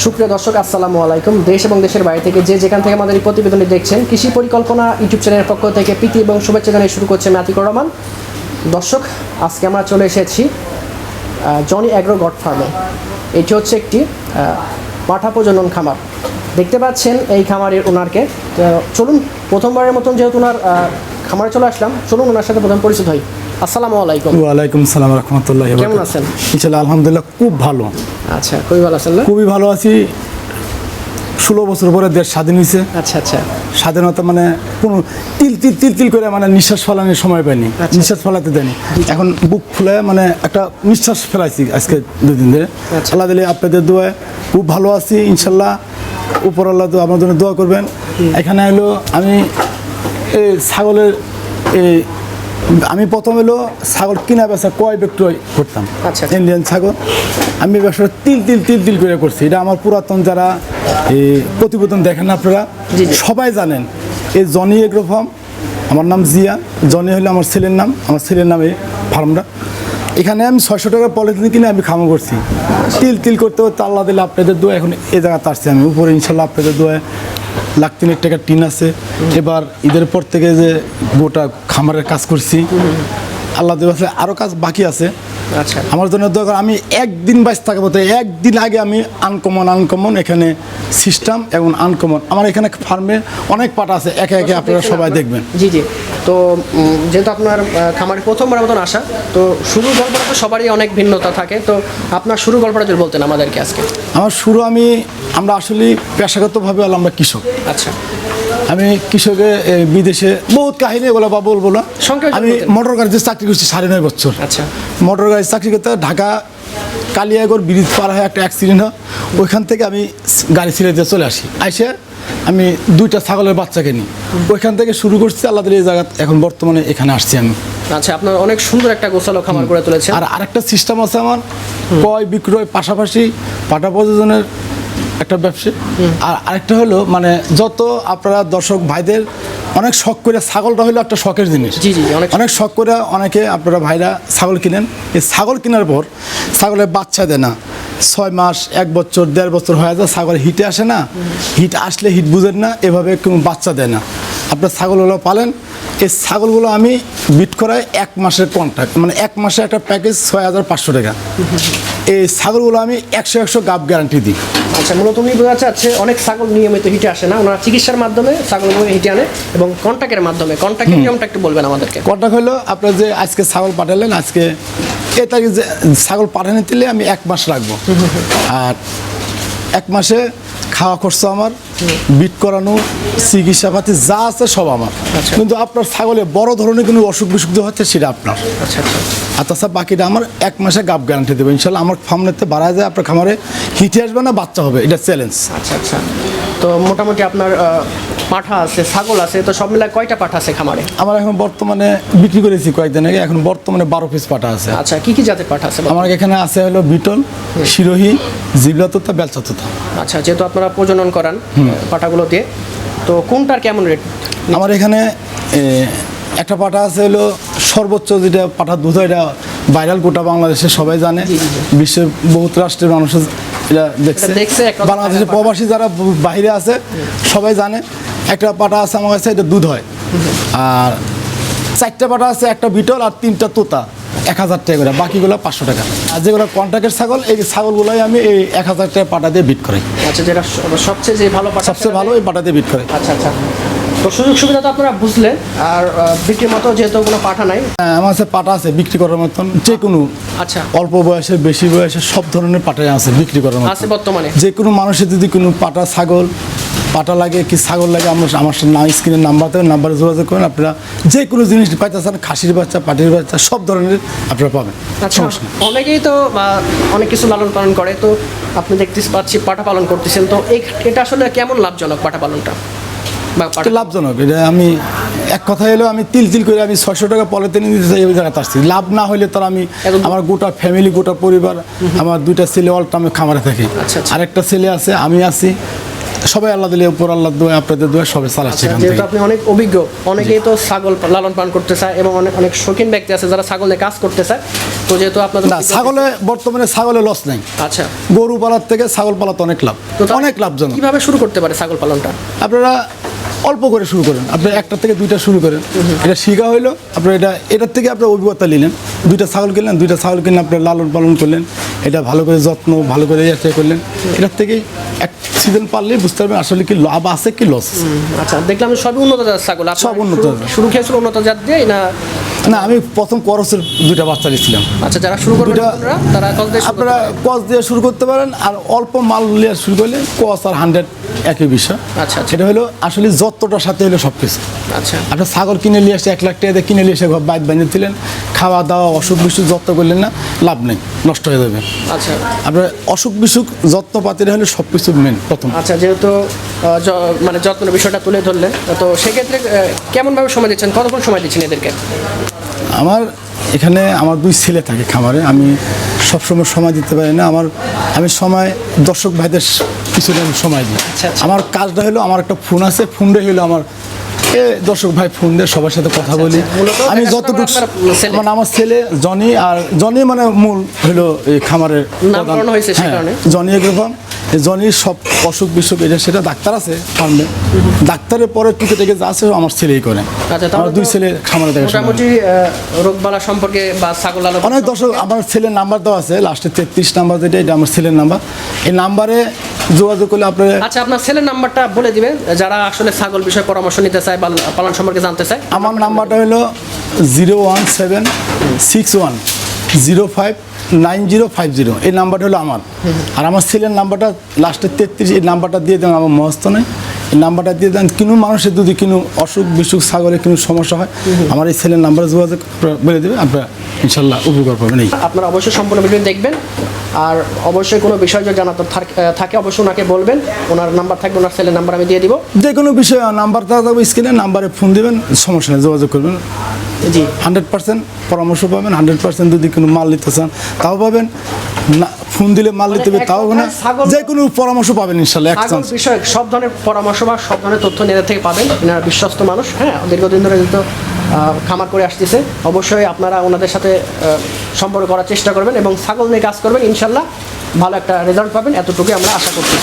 সুপ্রিয় দর্শক আসসালামু আলাইকুম। দেশ এবং দেশের বাইরে থেকে যে যেখান থেকে আমাদের এই প্রতিবেদনটি দেখছেন, কৃষি পরিকল্পনা ইউটিউব চ্যানেলের পক্ষ থেকে প্রীতি এবং শুভেচ্ছা জানিয়ে শুরু করছে আমি আতিকুর রহমান। দর্শক, আজকে আমরা চলে এসেছি জনি অ্যাগ্রো গট ফার্মে। এটি হচ্ছে একটি পাঠা প্রজনন খামার। দেখতে পাচ্ছেন এই খামারের ওনারকে। চলুন, প্রথমবারের মতন যেহেতু ওনার খামারে চলে আসলাম, চলুন ওনার সাথে প্রথম পরিচিত হই। আসসালামু আলাইকুম। ওয়ালাইকুম সালাম রহমতুল্লাহ। কেমন আছেন? ইনশাআল্লাহ আলহামদুলিল্লাহ খুব ভালো। আচ্ছা, খুবই ভালো আছেন না? খুবই ভালো আছি। 16 বছর পরে দেশ স্বাধীন হয়েছে। আচ্ছা আচ্ছা। স্বাধীনতা মানে কোনো তিল তিল তিল তিল করে মানে নিঃশ্বাস ফেলানোর সময় পাইনি, নিঃশ্বাস ফেলাতে দেয়নি। এখন বুক ফুলে মানে একটা নিঃশ্বাস ফেলাইছি আজকে 2 দিন ধরে। আল্লাহ দিলে আপনাদের দোয়ায় খুব ভালো আছি ইনশাল্লাহ। উপর আল্লাহ তো আমার জন্য দোয়া করবেন। এখানে হলো আমি এই ছাগলের আমি প্রথম এলো ছাগল কিনা বেচা ক্রয় বিক্রয় করতাম। আচ্ছা। ইন্ডিয়ান ছাগল আমি ব্যবসা তিল তিল তিল তিল করে করছি। এটা আমার পুরাতন যারা এই প্রতিবেদন দেখেন আপনারা সবাই জানেন। এই জনি এগ্রো ফার্ম, আমার নাম জিয়া, জনি হলো আমার ছেলের নাম, আমার ছেলের নামে ফার্মটা। এখানে আমি 600 টাকার পলিথিন কিনে আমি খামো করছি তিল তিল করতে করতে। আল্লাহ দিলে আপনাদের দোয়া এখন এই জায়গাতে আসছি আমি উপরে ইনশাল্লাহ। আপনাদের দোয়া 1,03,000 টাকার টিন আছে। এবার ঈদের পর থেকে যে গোটা খামারের কাজ করছি, আল্লাহ দেওয়া আরও কাজ বাকি আছে। আচ্ছা, আমার জন্য দরকার আমি একদিন বাইশ থাকবো, তো একদিন আগে আমি আনকমন এখানে সিস্টেম এবং আনকমন আমার এখানে ফার্মে অনেক পাটা আছে, একে একে আপনারা সবাই দেখবেন। জি জি। তো যেহেতু আপনার খামারে প্রথমবার মতন আসা, তো শুরু গল্পটা তো সবারই অনেক ভিন্নতা থাকে। তো আপনার শুরু গল্পটা যদি বলতেন আমাদেরকে আজকে। আমার শুরু আমরা আসলে পেশাগতভাবে আমরা কৃষক। আচ্ছা। আমি কৃষকে বিদেশে বহুত কাহিনী বলা বা বলবো না। আমি মোটর গাড়িতে চাকরি করছি 9.5 বছর। আচ্ছা। মোটর গাড়ি চাকরি করতে ঢাকা কালিয়াগড় ব্রিজ পার হয়ে একটা অ্যাক্সিডেন্ট হয়, ওইখান থেকে আমি গাড়ি ছেড়ে দিয়ে চলে আসি। আইসে আমি 2টা ছাগলের বাচ্চাকে নিই, ওইখান থেকে শুরু করছি। আল্লাহ দিলে এই জায়গা এখন বর্তমানে এখানে আসছি আমি। আচ্ছা, আপনার অনেক সুন্দর একটা গোছালো খামার করে তুলেছেন। আর আরেকটা সিস্টেম আছে আমার, ক্রয় বিক্রয় পাশাপাশি পাটা প্রযোজনের একটা ব্যবসা। আর আরেকটা হলো মানে যত আপনারা দর্শক ভাইদের অনেক শখ করে, ছাগলটা হলো একটা শখের জিনিস। জি জি, অনেক শখ করে অনেকে আপনারা ভাইরা ছাগল কিনেন। এই ছাগল কেনার পর ছাগলের বাচ্চা দেয় না, 6 মাস 1 বছর 1.5 বছর হয়ে যায়, ছাগল হিটে আসে না। হিট আসলে হিট বুঝেন না, এভাবে কোনো বাচ্চা দেয় না। আপনার ছাগলগুলো পালেন, এই ছাগলগুলো আমি বিট করাই 1 মাসের কন্ট্রাক্ট, মানে 1 মাসে একটা প্যাকেজ 6,500 টাকা। এই ছাগলগুলো আমি 100 গাব গ্যারান্টি দিই। আচ্ছা, মূলত উনি বোঝা যাচ্ছে অনেক ছাগল নিয়মিত হিটে আসে না, ওনারা চিকিৎসার মাধ্যমে ছাগলগুলো হিটে আনে এবং কন্ট্যাক্টের মাধ্যমে। কন্ট্যাক্টের নিয়মটা একটু বলবেন আমাদেরকে। কন্ট্যাক্ট হলো আপনার যে আজকে ছাগল পাঠালেন, আজকে এই তারিখে যে ছাগল পাঠানো দিলে আমি 1 মাস রাখবো। আর 1 মাসে খাওয়া খরচ আমার, বিট করানো, চিকিৎসাপাতি যা আছে সব আমার। কিন্তু আপনার ছাগলে বড় ধরনের কোনো অসুখ বিসুখ হচ্ছে সেটা আপনার। আচ্ছা আচ্ছা। আর তাছাড়া বাকিটা আমার 1 মাসে গাব গ্যারান্টি দেবো ইনশাল্লাহ। আমার ফার্মেতে বাড়া যায়, আপনার খামারে হিটে আসবে না, বাচ্চা হবে, এটা চ্যালেঞ্জ। আচ্ছা আচ্ছা। তো মোটামুটি আপনার পাঠা আছে, ছাগল আছে, তো সব মিলায় কয়টা পাঠা আছে খামারে? আমার এখন বর্তমানে বিক্রি করেছি কয়েকদিন আগে, এখন বর্তমানে 12 পিস পাঠা আছে। আচ্ছা, কি কি জাতের পাঠা আছে? আমার এখানে আছে হলো বিটল, শিরোহী, জিবলাতোতা, বেলচাতোতা। আচ্ছা, যেহেতু আপনারা প্রজনন করান পাঠাগুলো দিয়ে, তো কোনটার কেমন রেট? আমার এখানে একটা পাঠা আছে হলো সর্বোচ্চ যেটা পাঠা দুধ, এটা ভাইরাল, গোটা বাংলাদেশে সবাই জানে, বিশ্বের বহুত রাষ্ট্রের মানুষ এটা দেখছে। বাংলাদেশের প্রবাসী যারা বাইরে আছে সবাই জানে। একটা পাঠা আছে আমার কাছে, এটা দুধ হয়। আর 4টা পাঠা আছে, একটা বিটল আর 3টা তোতা, 1,000 টাকা করে, বাকিগুলো 500 টাকা। আর যেগুলো কন্ট্রাক্টের ছাগল, এই ছাগলগুলোই আমি এই 1,000 টাকা পাঠা দিয়ে বিট করাই। আচ্ছা, যেটা সবচেয়ে যে ভালো পাঠা, সবচেয়ে ভালো এই পাঠা দিয়ে বিট করে। আচ্ছা আচ্ছা। তো সুযোগ সুবিধা তো আপনারা বুঝলেন। আর বিক্রির মতো যেহেতু কোনো পাঠা নাই, আমার কাছে পাঠা আছে বিক্রি করার মতন, যে কোনো। আচ্ছা। অল্প বয়সে বেশি বয়সে সব ধরনের পাঠাই আছে বিক্রি করার মতো আছে বর্তমানে। যে কোনো মানুষের যদি কোনো পাঠা লাগে কি ছাগল লাগে, আমার সাথে স্ক্রিনের নাম্বারে যোগাযোগ করেন। আপনারা যে কোনো জিনিস পাইতেছেন, খাসির বাচ্চা, পাটির বাচ্চা, সব ধরনের আপনারা পাবেন। আচ্ছা, অনেকেই তো অনেক কিছু লালন পালন করে, তো আপনি দেখতে পাচ্ছি পাঠা পালন করতেছেন, তো এটা আসলে কেমন লাভজনক পাঠা পালনটা? লাভজনক এটা আমি এক কথা এলো, আমি তিল তিল করে আমি 600 টাকা পলিথিনে নিতে এই জায়গাতে আসছি। লাভ না হলে তো আমি আমার গোটা ফ্যামিলি, গোটা পরিবার, আমার 2টা ছেলে অল টাইমে খামারে থাকে। আরেকটা ছেলে আছে, আমি আছি, সবাই আল্লাহ দিলে উপর আল্লাহ দোয়া আপনাদের দোয়া সবাই চালাচ্ছে এখান যেহেতু থেকে। আপনি অনেক অভিজ্ঞ, অনেকেই তো ছাগল লালন পালন করতে চায় এবং অনেক অনেক শৌখিন ব্যক্তি আছে যারা ছাগল নিয়ে কাজ করতে চায়। তো যেহেতু আপনাদের না, ছাগলে বর্তমানে ছাগলে লস নেই। আচ্ছা, গরু পালার থেকে ছাগল পালাতে অনেক লাভ, তো তারা অনেক লাভজনক। কিভাবে শুরু করতে পারে ছাগল পালনটা? আপনারা অল্প করে শুরু করেন, আপনি একটা থেকে দুইটা শুরু করেন, এটা শিখা হইলো আপনার, এটার থেকে আপনার অভিজ্ঞতা নিলেন। দুইটা ছাগল কিনলেন, দুইটা ছাগল কিনে আপনি লালন পালন করলেন, এটা ভালো করে যত্ন ভালো করে ইয়ে করলেন, এটার থেকেই এক সিজন পারলেই বুঝতে পারবেন আসলে কি লাভ আছে কি লস। আচ্ছা, দেখলাম সবই উন্নত জাতের ছাগল। আপনারা সব উন্নত জাতের। শুরু খেয়েছিল উন্নত জাত দিয়ে না? না, আমি প্রথম করসের দুইটা বাচ্চা নিয়েছিলাম। আচ্ছা, যারা শুরু করবেন দুইটা- নতুনরা, তারা কত দিয়ে শুরু আপনারা করতে পারে? কস দিয়ে শুরু করতে পারেন, আর অল্প মাল নিয়ে শুরু করলে কস আর 100 একই বিষয়। আচ্ছা, আচ্ছা। এটা হলো আসলে যত্নটার সাথে হলো সব কিছু। আচ্ছা, আপনার ছাগল কিনে নিয়ে এসে 1 লাখ টাকা দিয়ে কিনে নিয়ে এসে ঘর বাইর বানিয়ে দিলেন, খাওয়া দাওয়া অসুখ বিসুখ যত্ন করলেন না, লাভ নেই, নষ্ট হয়ে যাবে। আচ্ছা, আপনার অসুখ বিসুখ যত্নপাতির হলে সব কিছু মেন প্রথম। আচ্ছা। যেহেতু মানে যত্নের বিষয়টা তুলে ধরলেন, তো সেক্ষেত্রে কেমনভাবে সময় দিচ্ছেন, কতক্ষণ সময় দিচ্ছেন এদেরকে? আমার এখানে আমার 2 ছেলে থাকে খামারে, আমি সবসময় সময় দিতে পারি না। আমি সময় দর্শক ভাইদের পিছনে আমি সময় দিই। আচ্ছা, আচ্ছা। আমার কাজটা হলো, আমার একটা ফোন আছে, ফোনটা হলো আমার দর্শক ভাই ফোন দিয়ে সবার সাথে কথা বলি। মূলত আমি দেখাশোনা যতটুকু আপনার ছেলে? মানে আমার ছেলে জনি, আর জনি মানে মূল হলো এই খামারের নামকরণ প্রধান। হয়েছে সে হ্যাঁ, কারণে? জনি এরকম, জনির সব অসুখ বিসুখ এটা সেটা ডাক্তার আছে ফার্মে, ডাক্তারের পরে টুকে থেকে যা আছে আমার ছেলেই করে। আচ্ছা, আমার 2 ছেলে খামারে দেখাশোনা করে। মোটামুটি রোগবালা সম্পর্কে বা ছাগল লালন অনেক দর্শক, আমার ছেলের নাম্বার দেওয়া আছে লাস্টে 33 নাম্বার, যেটা এটা আমার ছেলের নাম্বার। এই নাম্বারে যোগাযোগ করলে আপনার। আচ্ছা, আপনার ছেলের নাম্বারটা বলে দিবেন যারা আসলে ছাগল বিষয়ে পরামর্শ নিতে চায় বা পালন সম্পর্কে জানতে চায়। আমার নাম্বারটা হলো 01761059050। এই নাম্বারটা হলো আমার, আর আমার ছেলের নাম্বারটা লাস্টে 33, এই নাম্বারটা দিয়ে দেন, আমার মহস্ত নেই, এই নাম্বারটা দিয়ে দেন। কোনো মানুষের যদি কোনো অসুখ বিসুখ ছাগলের কোনো সমস্যা হয়, আমার এই ছেলের নাম্বারে যোগাযোগ বলে দেবে, আপনারা ইনশাল্লাহ উপকার পাবেন। এই আপনারা অবশ্যই সম্পূর্ণ ভিডিও দেখবেন, আর অবশ্যই কোনো বিষয় যদি জানাতে থাকে অবশ্যই ওনাকে বলবেন। ওনার নাম্বার থাকবে, ওনার ছেলের নাম্বার আমি দিয়ে দিব। যে কোনো বিষয়ে নাম্বার থাকবে স্ক্রিনে, নাম্বারে ফোন দেবেন, সমস্যা নেই, যোগাযোগ করবেন। জি, 100% পরামর্শ পাবেন, 100% যদি কোনো মাল নিতে চান তাও পাবেন, না ফোন দিলে মাল নিতে হবে তাও না, যে কোনো পরামর্শ পাবেন ইনশাল্লাহ। এক ছাগল চান্স বিষয়ে সব ধরনের পরামর্শ বা সব ধরনের তথ্য এদের থেকে পাবেন। এনারা বিশ্বস্ত মানুষ, হ্যাঁ, দীর্ঘদিন ধরে কিন্তু খামার করে আসতেছে। অবশ্যই আপনারা ওনাদের সাথে সম্পর্ক করার চেষ্টা করবেন এবং ছাগল নিয়ে কাজ করবেন, ইনশাল্লাহ ভালো একটা রেজাল্ট পাবেন, এতটুকুই আমরা আশা করতেছি।